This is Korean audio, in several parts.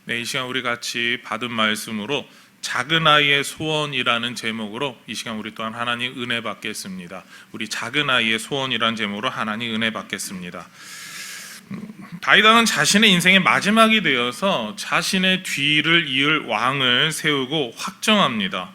네, 이 시간 우리 같이 받은 말씀으로 작은 아이의 소원이라는 제목으로 이 시간 우리 또한 하나님 은혜 받겠습니다. 우리 작은 아이의 소원이라는 제목으로 하나님 은혜 받겠습니다. 다윗왕은 자신의 인생의 마지막이 되어서 자신의 뒤를 이을 왕을 세우고 확정합니다.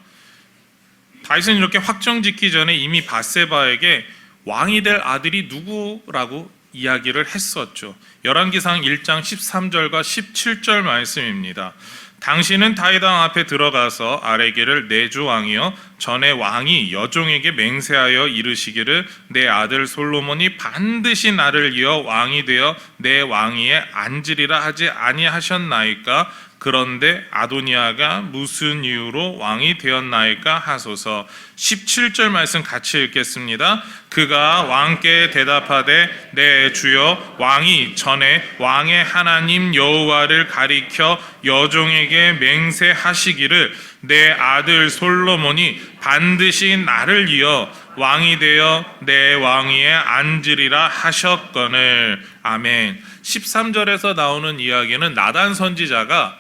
다윗은 이렇게 확정짓기 전에 이미 밧세바에게 왕이 될 아들이 누구라고 이야기를 했었죠. 열왕기상 1장 13절과 17절 말씀입니다. 당신은 다윗왕 앞에 들어가서 아뢰기를 내 주 왕이여 전에 왕이 여종에게 맹세하여 이르시기를 내 아들 솔로몬이 반드시 나를 이어 왕이 되어 내 왕위에 앉으리라 하지 아니하셨나이까? 그런데 아도니아가 무슨 이유로 왕이 되었나이까 하소서. 17절 말씀 같이 읽겠습니다. 그가 왕께 대답하되 내 주여 왕이 전에 왕의 하나님 여호와를 가리켜 여종에게 맹세하시기를 내 아들 솔로몬이 반드시 나를 이어 왕이 되어 내 왕위에 앉으리라 하셨거늘. 아멘. 13절에서 나오는 이야기는 나단 선지자가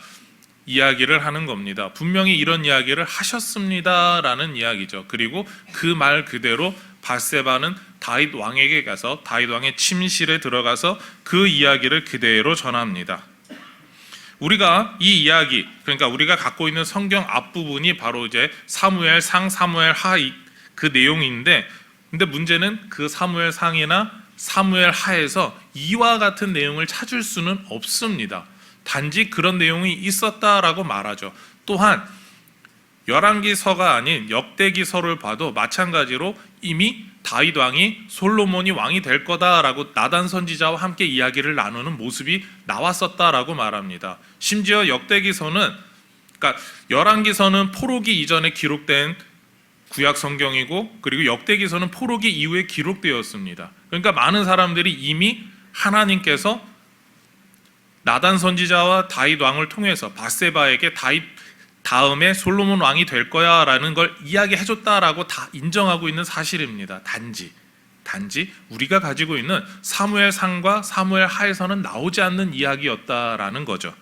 이야기를 하는 겁니다. 분명히 이런 이야기를 하셨습니다라는 이야기죠. 그리고 그 말 그대로 밧세바는 다윗 왕에게 가서 다윗 왕의 침실에 들어가서 그 이야기를 그대로 전합니다. 우리가 이 이야기, 그러니까 우리가 갖고 있는 성경 앞부분이 바로 이제 사무엘상, 사무엘하 그 내용인데, 근데 문제는 그 사무엘상이나 사무엘하에서 이와 같은 내용을 찾을 수는 없습니다. 단지 그런 내용이 있었다라고 말하죠. 또한 열왕기서가 아닌 역대기서를 봐도 마찬가지로 이미 다윗 왕이 솔로몬이 왕이 될 거다라고 나단 선지자와 함께 이야기를 나누는 모습이 나왔었다라고 말합니다. 심지어 역대기서는, 그러니까 열왕기서는 포로기 이전에 기록된 구약 성경이고, 그리고 역대기서는 포로기 이후에 기록되었습니다. 그러니까 많은 사람들이 이미 하나님께서 나단 선지자와 다윗 왕을 통해서 밧세바에게 다윗 다음에 솔로몬 왕이 될 거야 라는 걸 이야기해줬다라고 다 인정하고 있는 사실입니다. 단지 우리가 가지고 있는 사무엘상과 사무엘하에서는 나오지 않는 이야기였다라는 거죠.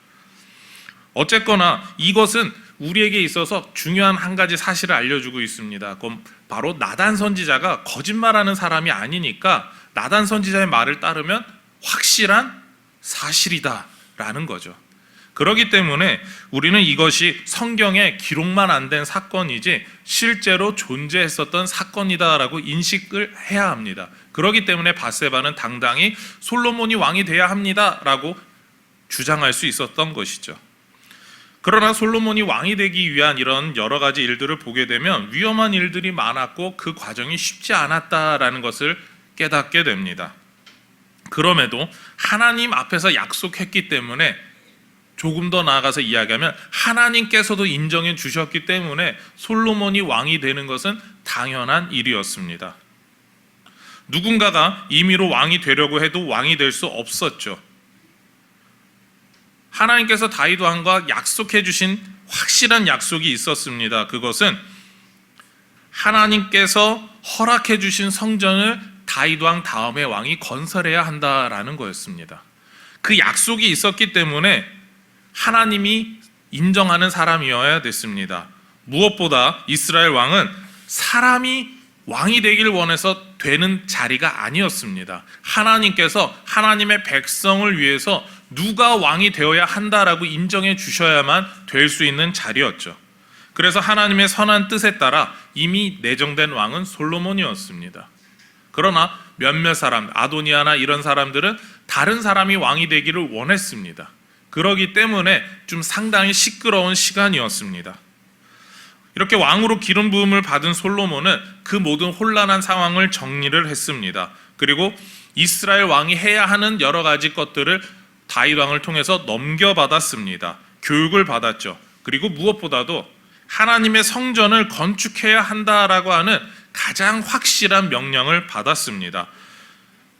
어쨌거나 이것은 우리에게 있어서 중요한 한 가지 사실을 알려주고 있습니다. 그건 바로 나단 선지자가 거짓말하는 사람이 아니니까 나단 선지자의 말을 따르면 확실한 사실이다 라는 거죠. 그렇기 때문에 우리는 이것이 성경에 기록만 안 된 사건이지 실제로 존재했었던 사건이다라고 인식을 해야 합니다. 그렇기 때문에 밧세바는 당당히 솔로몬이 왕이 돼야 합니다라고 주장할 수 있었던 것이죠. 그러나 솔로몬이 왕이 되기 위한 이런 여러 가지 일들을 보게 되면 위험한 일들이 많았고 그 과정이 쉽지 않았다라는 것을 깨닫게 됩니다. 그럼에도 하나님 앞에서 약속했기 때문에, 조금 더 나아가서 이야기하면 하나님께서도 인정해 주셨기 때문에 솔로몬이 왕이 되는 것은 당연한 일이었습니다. 누군가가 임의로 왕이 되려고 해도 왕이 될 수 없었죠. 하나님께서 다윗 왕과 약속해 주신 확실한 약속이 있었습니다. 그것은 하나님께서 허락해 주신 성전을 다윗 왕 다음에 왕이 건설해야 한다라는 거였습니다. 그 약속이 있었기 때문에 하나님이 인정하는 사람이어야 됐습니다. 무엇보다 이스라엘 왕은 사람이 왕이 되길 원해서 되는 자리가 아니었습니다. 하나님께서 하나님의 백성을 위해서 누가 왕이 되어야 한다라고 인정해 주셔야만 될 수 있는 자리였죠. 그래서 하나님의 선한 뜻에 따라 이미 내정된 왕은 솔로몬이었습니다. 그러나 몇몇 사람, 아도니아나 이런 사람들은 다른 사람이 왕이 되기를 원했습니다. 그러기 때문에 좀 상당히 시끄러운 시간이었습니다. 이렇게 왕으로 기름 부음을 받은 솔로몬은 그 모든 혼란한 상황을 정리를 했습니다. 그리고 이스라엘 왕이 해야 하는 여러 가지 것들을 다윗 왕을 통해서 넘겨받았습니다. 교육을 받았죠. 그리고 무엇보다도 하나님의 성전을 건축해야 한다라고 하는 가장 확실한 명령을 받았습니다.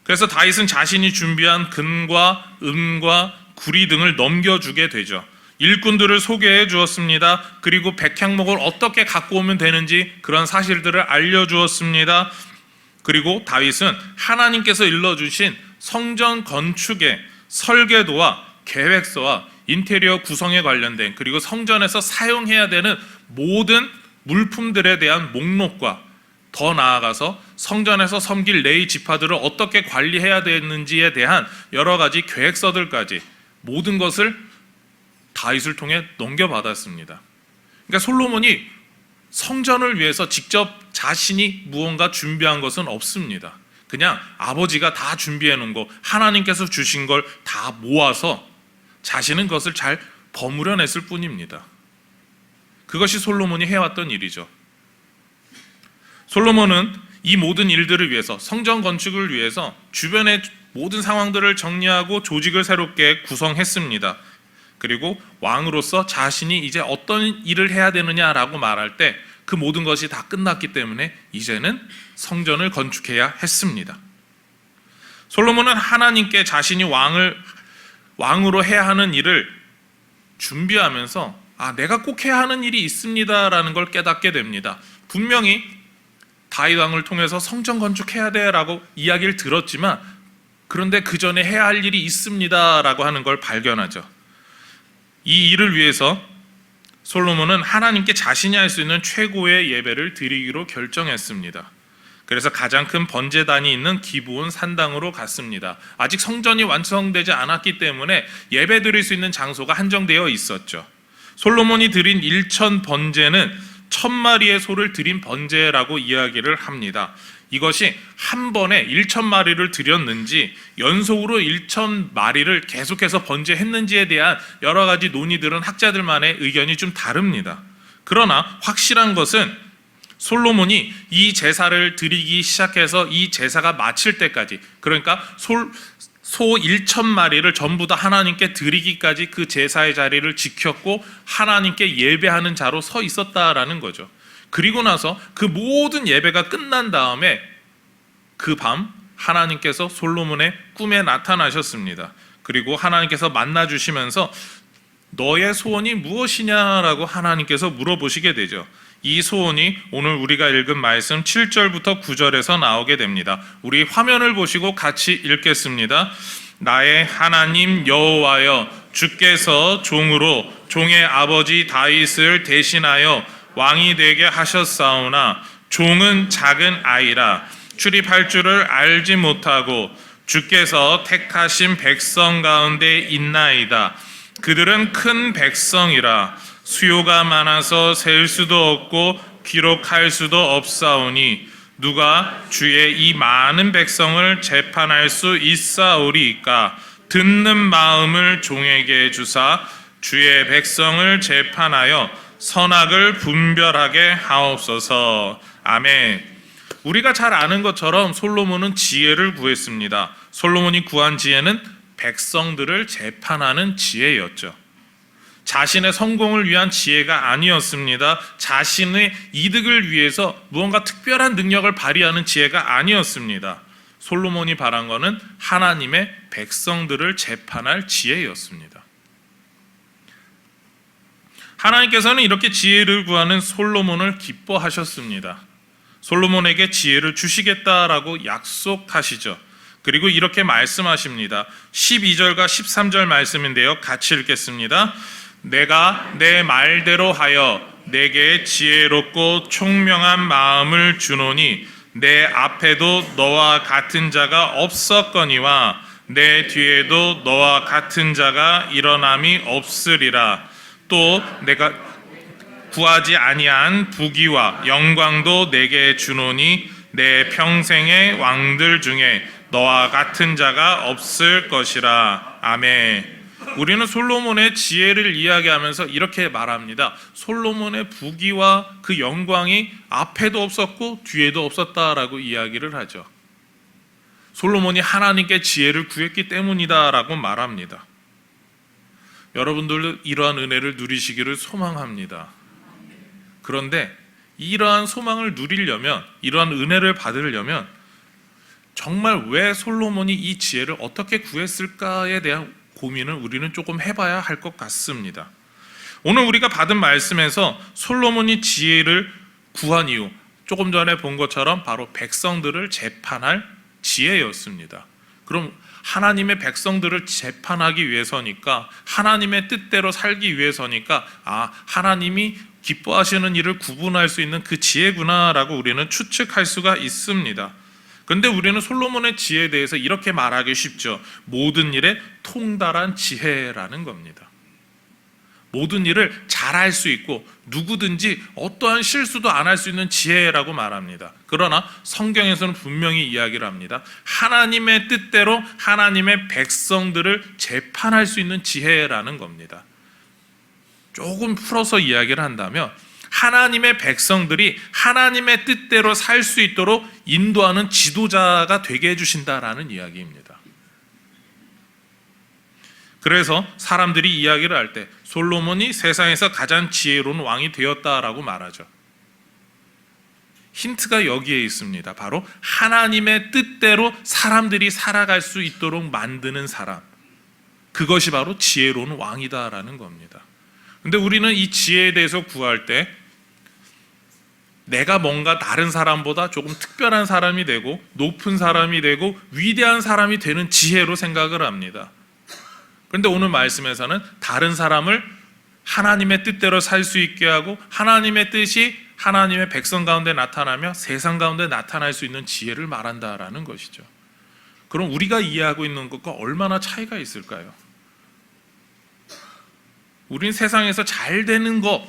그래서 다윗은 자신이 준비한 금과 은과 구리 등을 넘겨주게 되죠. 일꾼들을 소개해 주었습니다. 그리고 백향목을 어떻게 갖고 오면 되는지 그런 사실들을 알려주었습니다. 그리고 다윗은 하나님께서 일러주신 성전 건축의 설계도와 계획서와 인테리어 구성에 관련된 그리고 성전에서 사용해야 되는 모든 물품들에 대한 목록과 더 나아가서 성전에서 섬길 레위 지파들을 어떻게 관리해야 되는지에 대한 여러 가지 계획서들까지 모든 것을 다윗을 통해 넘겨받았습니다. 그러니까 솔로몬이 성전을 위해서 직접 자신이 무언가 준비한 것은 없습니다. 그냥 아버지가 다 준비해 놓은 거, 하나님께서 주신 걸 다 모아서 자신은 그것을 잘 버무려냈을 뿐입니다. 그것이 솔로몬이 해왔던 일이죠. 솔로몬은 이 모든 일들을 위해서, 성전 건축을 위해서 주변의 모든 상황들을 정리하고 조직을 새롭게 구성했습니다. 그리고 왕으로서 자신이 이제 어떤 일을 해야 되느냐라고 말할 때 그 모든 것이 다 끝났기 때문에 이제는 성전을 건축해야 했습니다. 솔로몬은 하나님께 자신이 왕으로 해야 하는 일을 준비하면서 내가 꼭 해야 하는 일이 있습니다라는 걸 깨닫게 됩니다. 분명히 다윗 왕을 통해서 성전 건축해야 돼라고 이야기를 들었지만 그런데 그 전에 해야 할 일이 있습니다라고 하는 걸 발견하죠. 이 일을 위해서 솔로몬은 하나님께 자신이 할 수 있는 최고의 예배를 드리기로 결정했습니다. 그래서 가장 큰 번제단이 있는 기브온 산당으로 갔습니다. 아직 성전이 완성되지 않았기 때문에 예배 드릴 수 있는 장소가 한정되어 있었죠. 솔로몬이 드린 1천 번제는 1000마리의 소를 드린 번제라고 이야기를 합니다. 이것이 한 번에 1000마리를 드렸는지 연속으로 1000마리를 계속해서 번제했는지에 대한 여러 가지 논의들은 학자들만의 의견이 좀 다릅니다. 그러나 확실한 것은 솔로몬이 이 제사를 드리기 시작해서 이 제사가 마칠 때까지, 그러니까 소 1000마리를 전부 다 하나님께 드리기까지 그 제사의 자리를 지켰고 하나님께 예배하는 자로 서 있었다라는 거죠. 그리고 나서 그 모든 예배가 끝난 다음에 그 밤 하나님께서 솔로몬의 꿈에 나타나셨습니다. 그리고 하나님께서 만나 주시면서 너의 소원이 무엇이냐라고 하나님께서 물어보시게 되죠. 이 소원이 오늘 우리가 읽은 말씀 7절부터 9절에서 나오게 됩니다. 우리 화면을 보시고 같이 읽겠습니다. 나의 하나님 여호와여, 주께서 종으로 종의 아버지 다윗을 대신하여 왕이 되게 하셨사오나 종은 작은 아이라 출입할 줄을 알지 못하고 주께서 택하신 백성 가운데 있나이다. 그들은 큰 백성이라 수요가 많아서 셀 수도 없고 기록할 수도 없사오니 누가 주의 이 많은 백성을 재판할 수 있사오리이까. 듣는 마음을 종에게 주사 주의 백성을 재판하여 선악을 분별하게 하옵소서. 아멘. 우리가 잘 아는 것처럼 솔로몬은 지혜를 구했습니다. 솔로몬이 구한 지혜는 백성들을 재판하는 지혜였죠. 자신의 성공을 위한 지혜가 아니었습니다. 자신의 이득을 위해서 무언가 특별한 능력을 발휘하는 지혜가 아니었습니다. 솔로몬이 바란 것은 하나님의 백성들을 재판할 지혜였습니다. 하나님께서는 이렇게 지혜를 구하는 솔로몬을 기뻐하셨습니다. 솔로몬에게 지혜를 주시겠다라고 약속하시죠. 그리고 이렇게 말씀하십니다. 12절과 13절 말씀인데요. 같이 읽겠습니다. 내가 내 말대로 하여 내게 지혜롭고 총명한 마음을 주노니 내 앞에도 너와 같은 자가 없었거니와 내 뒤에도 너와 같은 자가 일어남이 없으리라. 또 내가 구하지 아니한 부귀와 영광도 내게 주노니 내 평생의 왕들 중에 너와 같은 자가 없을 것이라. 아멘. 우리는 솔로몬의 지혜를 이야기하면서 이렇게 말합니다. 솔로몬의 부귀와 그 영광이 앞에도 없었고 뒤에도 없었다라고 이야기를 하죠. 솔로몬이 하나님께 지혜를 구했기 때문이다라고 말합니다. 여러분들도 이러한 은혜를 누리시기를 소망합니다. 그런데 이러한 소망을 누리려면, 이러한 은혜를 받으려면 정말 왜 솔로몬이 이 지혜를 어떻게 구했을까에 대한 고민을 우리는 조금 해봐야 할 것 같습니다. 오늘 우리가 받은 말씀에서 솔로몬이 지혜를 구한 이유, 조금 전에 본 것처럼 바로 백성들을 재판할 지혜였습니다. 그럼 하나님의 백성들을 재판하기 위해서니까, 하나님의 뜻대로 살기 위해서니까, 하나님이 기뻐하시는 일을 구분할 수 있는 그 지혜구나라고 우리는 추측할 수가 있습니다. 그런데 우리는 솔로몬의 지혜에 대해서 이렇게 말하기 쉽죠. 모든 일에 통달한 지혜라는 겁니다. 모든 일을 잘할 수 있고 누구든지 어떠한 실수도 안 할 수 있는 지혜라고 말합니다. 그러나 성경에서는 분명히 이야기를 합니다. 하나님의 뜻대로 하나님의 백성들을 재판할 수 있는 지혜라는 겁니다. 조금 풀어서 이야기를 한다면 하나님의 백성들이 하나님의 뜻대로 살 수 있도록 인도하는 지도자가 되게 해주신다라는 이야기입니다. 그래서 사람들이 이야기를 할 때 솔로몬이 세상에서 가장 지혜로운 왕이 되었다라고 말하죠. 힌트가 여기에 있습니다. 바로 하나님의 뜻대로 사람들이 살아갈 수 있도록 만드는 사람, 그것이 바로 지혜로운 왕이다라는 겁니다. 근데 우리는 이 지혜에 대해서 구할 때 내가 뭔가 다른 사람보다 조금 특별한 사람이 되고 높은 사람이 되고 위대한 사람이 되는 지혜로 생각을 합니다. 그런데 오늘 말씀에서는 다른 사람을 하나님의 뜻대로 살 수 있게 하고 하나님의 뜻이 하나님의 백성 가운데 나타나며 세상 가운데 나타날 수 있는 지혜를 말한다라는 것이죠. 그럼 우리가 이해하고 있는 것과 얼마나 차이가 있을까요? 우린 세상에서 잘 되는 것,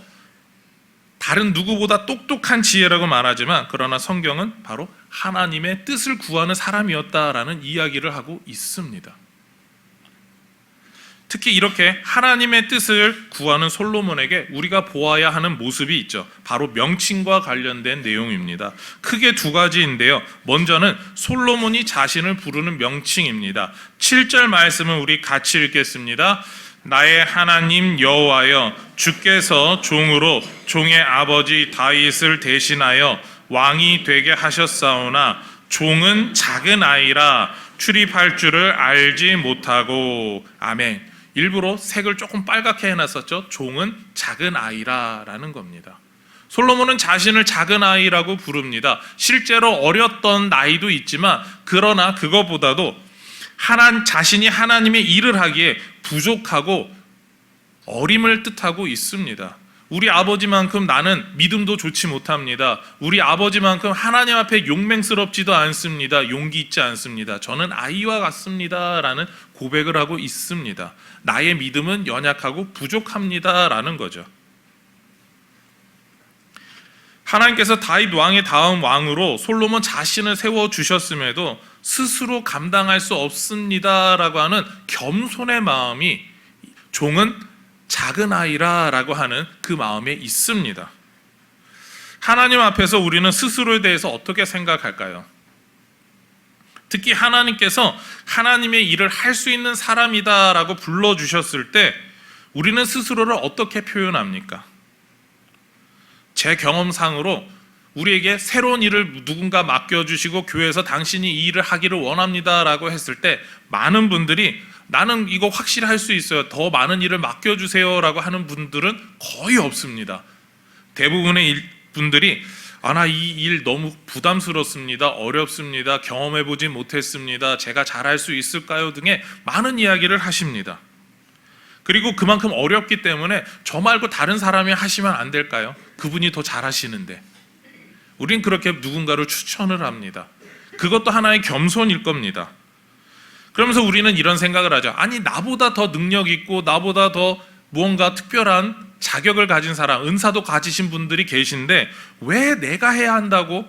다른 누구보다 똑똑한 지혜라고 말하지만, 그러나 성경은 바로 하나님의 뜻을 구하는 사람이었다라는 이야기를 하고 있습니다. 특히 이렇게 하나님의 뜻을 구하는 솔로몬에게 우리가 보아야 하는 모습이 있죠. 바로 명칭과 관련된 내용입니다. 크게 두 가지인데요. 먼저는 솔로몬이 자신을 부르는 명칭입니다. 7절 말씀을 우리 같이 읽겠습니다. 나의 하나님 여호와여, 주께서 종으로 종의 아버지 다윗을 대신하여 왕이 되게 하셨사오나 종은 작은 아이라 출입할 줄을 알지 못하고. 아멘. 일부러 색을 조금 빨갛게 해놨었죠. 종은 작은 아이라라는 겁니다. 솔로몬은 자신을 작은 아이라고 부릅니다. 실제로 어렸던 나이도 있지만, 그러나 그것보다도 자신이 하나님의 일을 하기에 부족하고 어림을 뜻하고 있습니다. 우리 아버지만큼 나는 믿음도 좋지 못합니다. 우리 아버지만큼 하나님 앞에 용맹스럽지도 않습니다. 용기 있지 않습니다. 저는 아이와 같습니다 라는 고백을 하고 있습니다. 나의 믿음은 연약하고 부족합니다 라는 거죠. 하나님께서 다윗 왕의 다음 왕으로 솔로몬 자신을 세워주셨음에도 스스로 감당할 수 없습니다 라고 하는 겸손의 마음이 종은 작은 아이라 라고 하는 그 마음에 있습니다. 하나님 앞에서 우리는 스스로에 대해서 어떻게 생각할까요? 특히 하나님께서 하나님의 일을 할 수 있는 사람이다 라고 불러주셨을 때 우리는 스스로를 어떻게 표현합니까? 제 경험상으로 우리에게 새로운 일을 누군가 맡겨주시고 교회에서 당신이 이 일을 하기를 원합니다 라고 했을 때 많은 분들이 나는 이거 확실히 할 수 있어요, 더 많은 일을 맡겨주세요 라고 하는 분들은 거의 없습니다. 대부분의 분들이 나 이 일 너무 부담스럽습니다, 어렵습니다, 경험해보지 못했습니다, 제가 잘할 수 있을까요 등의 많은 이야기를 하십니다. 그리고 그만큼 어렵기 때문에 저 말고 다른 사람이 하시면 안 될까요? 그분이 더 잘하시는데. 우린 그렇게 누군가를 추천을 합니다. 그것도 하나의 겸손일 겁니다. 그러면서 우리는 이런 생각을 하죠. 아니, 나보다 더 능력 있고 나보다 더 무언가 특별한 자격을 가진 사람, 은사도 가지신 분들이 계신데 왜 내가 해야 한다고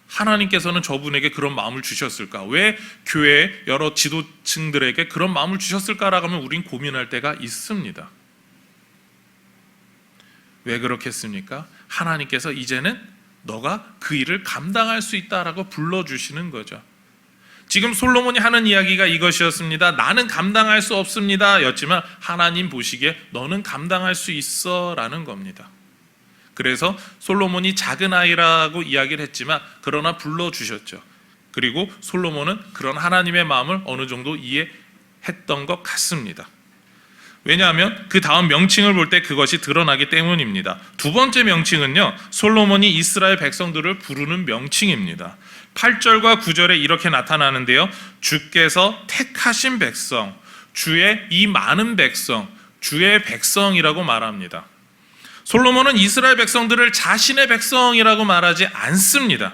하나님께서는 저분에게 그런 마음을 주셨을까? 왜 교회 여러 지도층들에게 그런 마음을 주셨을까라고 하면 우린 고민할 때가 있습니다. 왜 그렇겠습니까? 하나님께서 이제는 너가 그 일을 감당할 수 있다라고 불러주시는 거죠. 지금 솔로몬이 하는 이야기가 이것이었습니다. 나는 감당할 수 없습니다 였지만 하나님 보시기에 너는 감당할 수 있어 라는 겁니다. 그래서 솔로몬이 작은 아이라고 이야기를 했지만 그러나 불러주셨죠. 그리고 솔로몬은 그런 하나님의 마음을 어느 정도 이해했던 것 같습니다. 왜냐하면 그 다음 명칭을 볼 때 그것이 드러나기 때문입니다. 두 번째 명칭은요, 솔로몬이 이스라엘 백성들을 부르는 명칭입니다. 8절과 9절에 이렇게 나타나는데요, 주께서 택하신 백성, 주의 이 많은 백성, 주의 백성이라고 말합니다. 솔로몬은 이스라엘 백성들을 자신의 백성이라고 말하지 않습니다.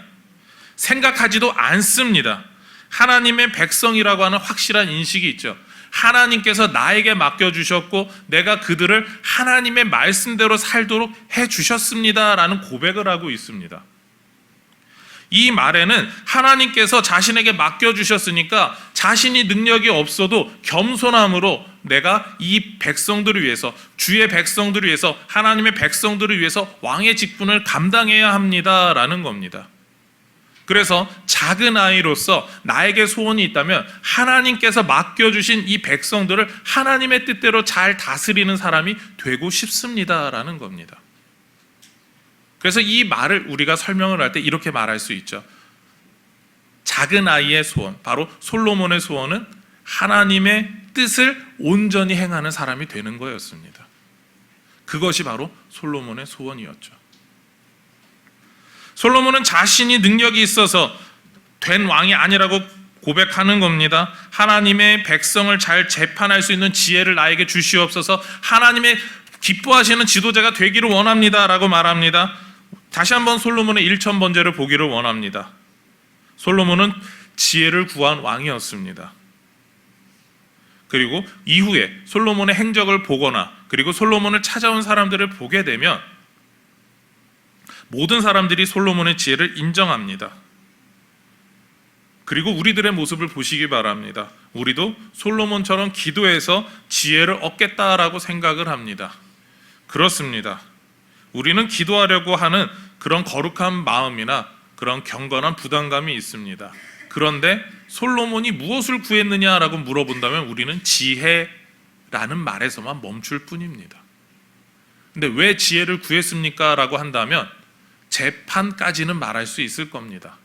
생각하지도 않습니다. 하나님의 백성이라고 하는 확실한 인식이 있죠. 하나님께서 나에게 맡겨주셨고 내가 그들을 하나님의 말씀대로 살도록 해주셨습니다라는 고백을 하고 있습니다. 이 말에는 하나님께서 자신에게 맡겨주셨으니까 자신이 능력이 없어도 겸손함으로 내가 이 백성들을 위해서, 주의 백성들을 위해서, 하나님의 백성들을 위해서 왕의 직분을 감당해야 합니다라는 겁니다. 그래서 작은 아이로서 나에게 소원이 있다면 하나님께서 맡겨주신 이 백성들을 하나님의 뜻대로 잘 다스리는 사람이 되고 싶습니다라는 겁니다. 그래서 이 말을 우리가 설명을 할 때 이렇게 말할 수 있죠. 작은 아이의 소원, 바로 솔로몬의 소원은 하나님의 뜻을 온전히 행하는 사람이 되는 거였습니다. 그것이 바로 솔로몬의 소원이었죠. 솔로몬은 자신이 능력이 있어서 된 왕이 아니라고 고백하는 겁니다. 하나님의 백성을 잘 재판할 수 있는 지혜를 나에게 주시옵소서, 하나님의 기뻐하시는 지도자가 되기를 원합니다 라고 말합니다. 다시 한번 솔로몬의 1000번제를 보기를 원합니다. 솔로몬은 지혜를 구한 왕이었습니다. 그리고 이후에 솔로몬의 행적을 보거나 그리고 솔로몬을 찾아온 사람들을 보게 되면 모든 사람들이 솔로몬의 지혜를 인정합니다. 그리고 우리들의 모습을 보시기 바랍니다. 우리도 솔로몬처럼 기도해서 지혜를 얻겠다라고 생각을 합니다. 그렇습니다. 우리는 기도하려고 하는 그런 거룩한 마음이나 그런 경건한 부담감이 있습니다. 그런데 솔로몬이 무엇을 구했느냐라고 물어본다면 우리는 지혜라는 말에서만 멈출 뿐입니다. 근데 왜 지혜를 구했습니까? 라고 한다면 재판까지는 말할 수 있을 겁니다.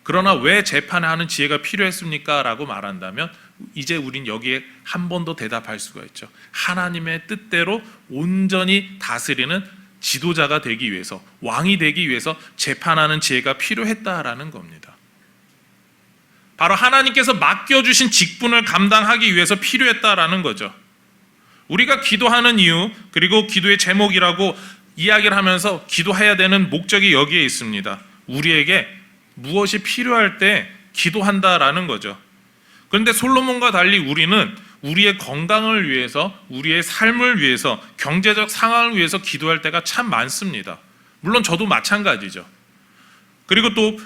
그러나 왜 재판에 하는 지혜가 필요했습니까? 라고 말한다면 이제 우린 여기에 한 번 더 대답할 수가 있죠. 하나님의 뜻대로 온전히 다스리는 지도자가 되기 위해서, 왕이 되기 위해서 재판하는 지혜가 필요했다라는 겁니다. 바로 하나님께서 맡겨주신 직분을 감당하기 위해서 필요했다라는 거죠. 우리가 기도하는 이유, 그리고 기도의 제목이라고 이야기를 하면서 기도해야 되는 목적이 여기에 있습니다. 우리에게 무엇이 필요할 때 기도한다라는 거죠. 그런데 솔로몬과 달리 우리는 우리의 건강을 위해서, 우리의 삶을 위해서, 경제적 상황을 위해서 기도할 때가 참 많습니다. 물론 저도 마찬가지죠. 그리고 또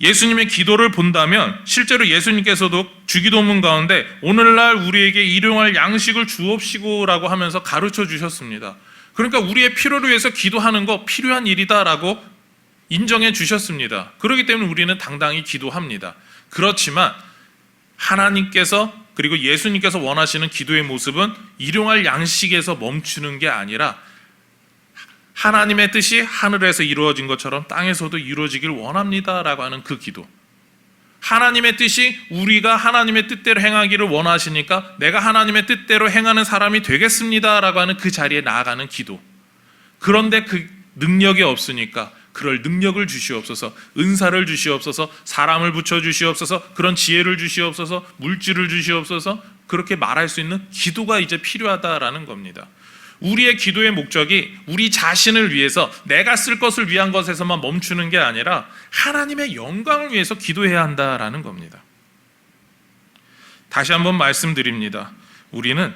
예수님의 기도를 본다면 실제로 예수님께서도 주기도문 가운데 오늘날 우리에게 일용할 양식을 주옵시고라고 하면서 가르쳐 주셨습니다. 그러니까 우리의 필요를 위해서 기도하는 거 필요한 일이다라고 인정해 주셨습니다. 그렇기 때문에 우리는 당당히 기도합니다. 그렇지만 하나님께서 그리고 예수님께서 원하시는 기도의 모습은 일용할 양식에서 멈추는 게 아니라 하나님의 뜻이 하늘에서 이루어진 것처럼 땅에서도 이루어지길 원합니다라고 하는 그 기도. 하나님의 뜻이 우리가 하나님의 뜻대로 행하기를 원하시니까 내가 하나님의 뜻대로 행하는 사람이 되겠습니다라고 하는 그 자리에 나아가는 기도. 그런데 그 능력이 없으니까 그럴 능력을 주시옵소서, 은사를 주시옵소서, 사람을 붙여주시옵소서, 그런 지혜를 주시옵소서, 물질을 주시옵소서, 그렇게 말할 수 있는 기도가 이제 필요하다라는 겁니다. 우리의 기도의 목적이 우리 자신을 위해서 내가 쓸 것을 위한 것에서만 멈추는 게 아니라 하나님의 영광을 위해서 기도해야 한다라는 겁니다. 다시 한번 말씀드립니다. 우리는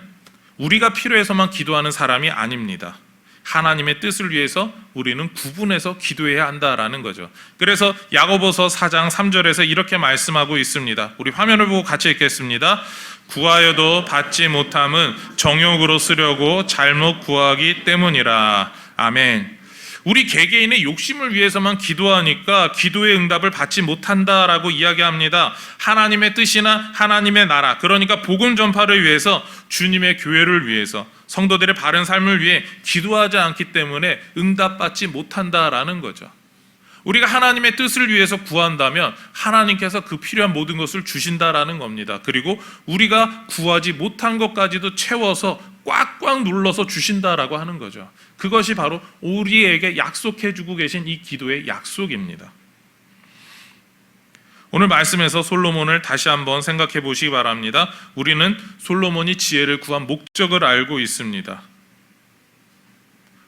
우리가 필요해서만 기도하는 사람이 아닙니다. 하나님의 뜻을 위해서 우리는 구분해서 기도해야 한다라는 거죠. 그래서 야고보서 4장 3절에서 이렇게 말씀하고 있습니다. 우리 화면을 보고 같이 읽겠습니다. 구하여도 받지 못함은 정욕으로 쓰려고 잘못 구하기 때문이라. 아멘. 우리 개개인의 욕심을 위해서만 기도하니까 기도의 응답을 받지 못한다라고 이야기합니다. 하나님의 뜻이나 하나님의 나라, 그러니까 복음 전파를 위해서, 주님의 교회를 위해서, 성도들의 바른 삶을 위해 기도하지 않기 때문에 응답받지 못한다라는 거죠. 우리가 하나님의 뜻을 위해서 구한다면 하나님께서 그 필요한 모든 것을 주신다라는 겁니다. 그리고 우리가 구하지 못한 것까지도 채워서 꽉꽉 눌러서 주신다라고 하는 거죠. 그것이 바로 우리에게 약속해주고 계신 이 기도의 약속입니다. 오늘 말씀에서 솔로몬을 다시 한번 생각해 보시기 바랍니다. 우리는 솔로몬이 지혜를 구한 목적을 알고 있습니다.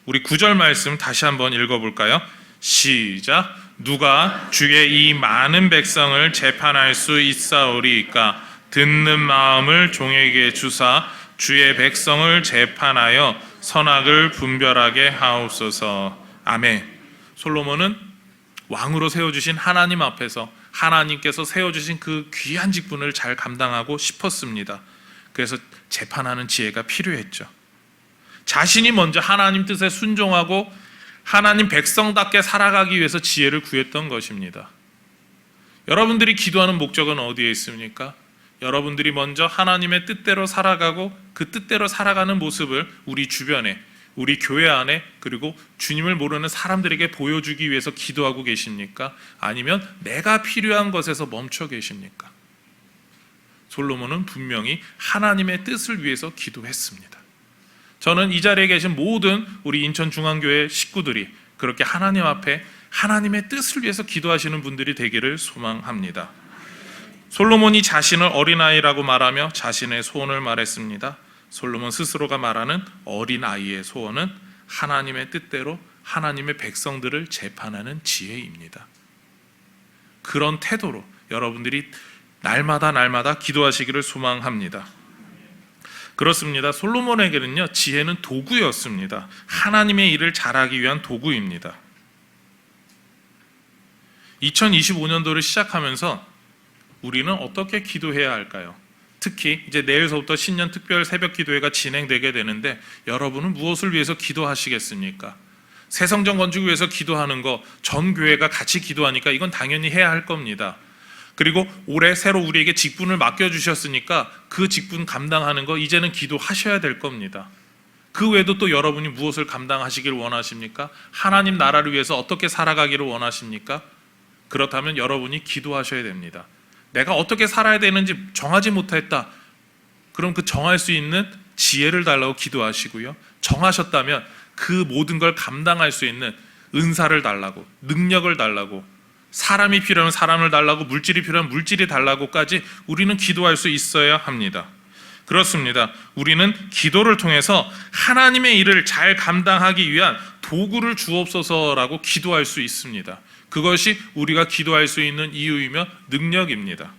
우리 9절 말씀 다시 한번 읽어볼까요? 시작. 누가 주의 이 많은 백성을 재판할 수 있사오리이까? 듣는 마음을 종에게 주사 주의 백성을 재판하여 선악을 분별하게 하옵소서. 아멘. 솔로몬은 왕으로 세워주신 하나님 앞에서 하나님께서 세워주신 그 귀한 직분을 잘 감당하고 싶었습니다. 그래서 재판하는 지혜가 필요했죠. 자신이 먼저 하나님 뜻에 순종하고 하나님 백성답게 살아가기 위해서 지혜를 구했던 것입니다. 여러분들이 기도하는 목적은 어디에 있습니까? 여러분들이 먼저 하나님의 뜻대로 살아가고 그 뜻대로 살아가는 모습을 우리 주변에, 우리 교회 안에, 그리고 주님을 모르는 사람들에게 보여주기 위해서 기도하고 계십니까? 아니면 내가 필요한 것에서 멈춰 계십니까? 솔로몬은 분명히 하나님의 뜻을 위해서 기도했습니다. 저는 이 자리에 계신 모든 우리 인천중앙교회 식구들이 그렇게 하나님 앞에 하나님의 뜻을 위해서 기도하시는 분들이 되기를 소망합니다. 솔로몬이 자신을 어린아이라고 말하며 자신의 소원을 말했습니다. 솔로몬 스스로가 말하는 어린아이의 소원은 하나님의 뜻대로 하나님의 백성들을 재판하는 지혜입니다. 그런 태도로 여러분들이 날마다 기도하시기를 소망합니다. 그렇습니다. 솔로몬에게는요, 지혜는 도구였습니다. 하나님의 일을 잘하기 위한 도구입니다. 2025년도를 시작하면서 우리는 어떻게 기도해야 할까요? 특히 이제 내일서부터 신년 특별 새벽 기도회가 진행되게 되는데 여러분은 무엇을 위해서 기도하시겠습니까? 새 성전 건축을 위해서 기도하는 거 전 교회가 같이 기도하니까 이건 당연히 해야 할 겁니다. 그리고 올해 새로 우리에게 직분을 맡겨주셨으니까 그 직분 감당하는 거 이제는 기도하셔야 될 겁니다. 그 외에도 또 여러분이 무엇을 감당하시길 원하십니까? 하나님 나라를 위해서 어떻게 살아가기를 원하십니까? 그렇다면 여러분이 기도하셔야 됩니다. 내가 어떻게 살아야 되는지 정하지 못했다. 그럼 그 정할 수 있는 지혜를 달라고 기도하시고요. 정하셨다면 그 모든 걸 감당할 수 있는 은사를 달라고, 능력을 달라고, 사람이 필요하면 사람을 달라고, 물질이 필요하면 물질이 달라고까지 우리는 기도할 수 있어야 합니다. 그렇습니다. 우리는 기도를 통해서 하나님의 일을 잘 감당하기 위한 도구를 주옵소서라고 기도할 수 있습니다. 그것이 우리가 기도할 수 있는 이유이며 능력입니다.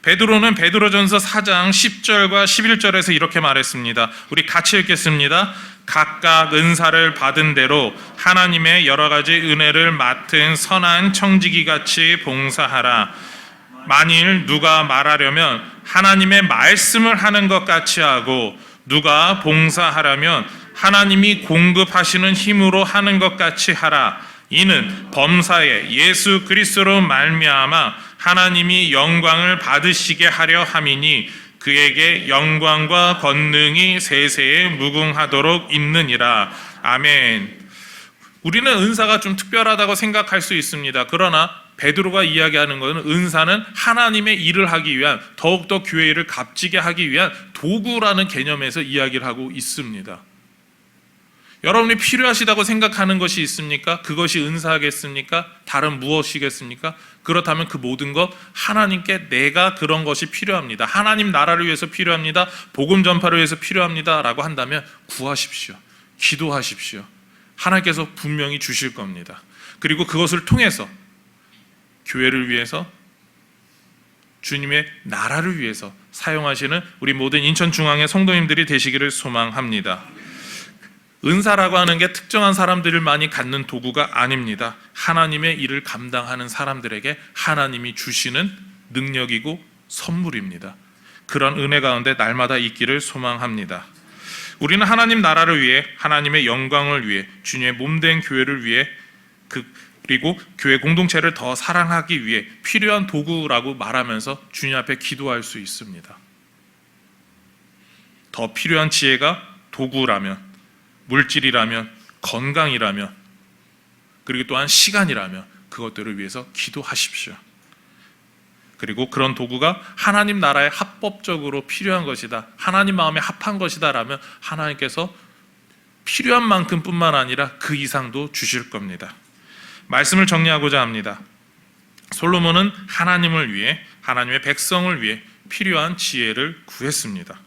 베드로는 베드로전서 4장 10절과 11절에서 이렇게 말했습니다. 우리 같이 읽겠습니다. 각각 은사를 받은 대로 하나님의 여러 가지 은혜를 맡은 선한 청지기같이 봉사하라. 만일 누가 말하려면 하나님의 말씀을 하는 것 같이 하고 누가 봉사하려면 하나님이 공급하시는 힘으로 하는 것 같이 하라. 이는 범사에 예수 그리스도로 말미암아 하나님이 영광을 받으시게 하려 함이니 그에게 영광과 권능이 세세에 무궁하도록 있느니라. 아멘. 우리는 은사가 좀 특별하다고 생각할 수 있습니다. 그러나 베드로가 이야기하는 것은 은사는 하나님의 일을 하기 위한, 더욱더 교회 일을 값지게 하기 위한 도구라는 개념에서 이야기를 하고 있습니다. 여러분이 필요하시다고 생각하는 것이 있습니까? 그것이 은사겠습니까? 다른 무엇이겠습니까? 그렇다면 그 모든 것 하나님께 내가 그런 것이 필요합니다. 하나님 나라를 위해서 필요합니다. 복음 전파를 위해서 필요합니다. 라고 한다면 구하십시오. 기도하십시오. 하나님께서 분명히 주실 겁니다. 그리고 그것을 통해서 교회를 위해서, 주님의 나라를 위해서 사용하시는 우리 모든 인천중앙의 성도님들이 되시기를 소망합니다. 은사라고 하는 게 특정한 사람들만이 갖는 도구가 아닙니다. 하나님의 일을 감당하는 사람들에게 하나님이 주시는 능력이고 선물입니다. 그런 은혜 가운데 날마다 있기를 소망합니다. 우리는 하나님 나라를 위해, 하나님의 영광을 위해, 주님의 몸된 교회를 위해, 그리고 교회 공동체를 더 사랑하기 위해 필요한 도구라고 말하면서 주님 앞에 기도할 수 있습니다. 더 필요한 지혜가 도구라면, 물질이라면, 건강이라면, 그리고 또한 시간이라면 그것들을 위해서 기도하십시오. 그리고 그런 도구가 하나님 나라에 합법적으로 필요한 것이다, 하나님 마음에 합한 것이다 라면 하나님께서 필요한 만큼뿐만 아니라 그 이상도 주실 겁니다. 말씀을 정리하고자 합니다. 솔로몬은 하나님을 위해, 하나님의 백성을 위해 필요한 지혜를 구했습니다.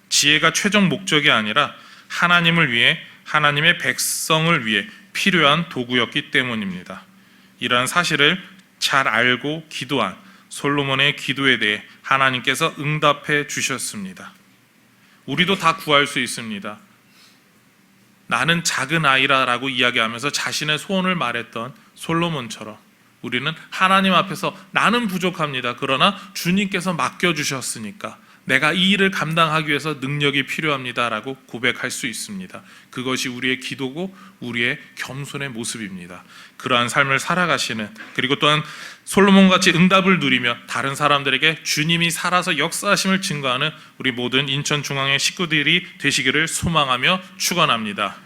지혜가 최종 목적이 아니라 하나님을 위해, 하나님의 백성을 위해 필요한 도구였기 때문입니다. 이러한 사실을 잘 알고 기도한 솔로몬의 기도에 대해 하나님께서 응답해 주셨습니다. 우리도 다 구할 수 있습니다. 나는 작은 아이라라고 이야기하면서 자신의 소원을 말했던 솔로몬처럼 우리는 하나님 앞에서 나는 부족합니다, 그러나 주님께서 맡겨주셨으니까 내가 이 일을 감당하기 위해서 능력이 필요합니다 라고 고백할 수 있습니다. 그것이 우리의 기도고 우리의 겸손의 모습입니다. 그러한 삶을 살아가시는, 그리고 또한 솔로몬같이 응답을 누리며 다른 사람들에게 주님이 살아서 역사하심을 증거하는 우리 모든 인천중앙회 식구들이 되시기를 소망하며 축원합니다.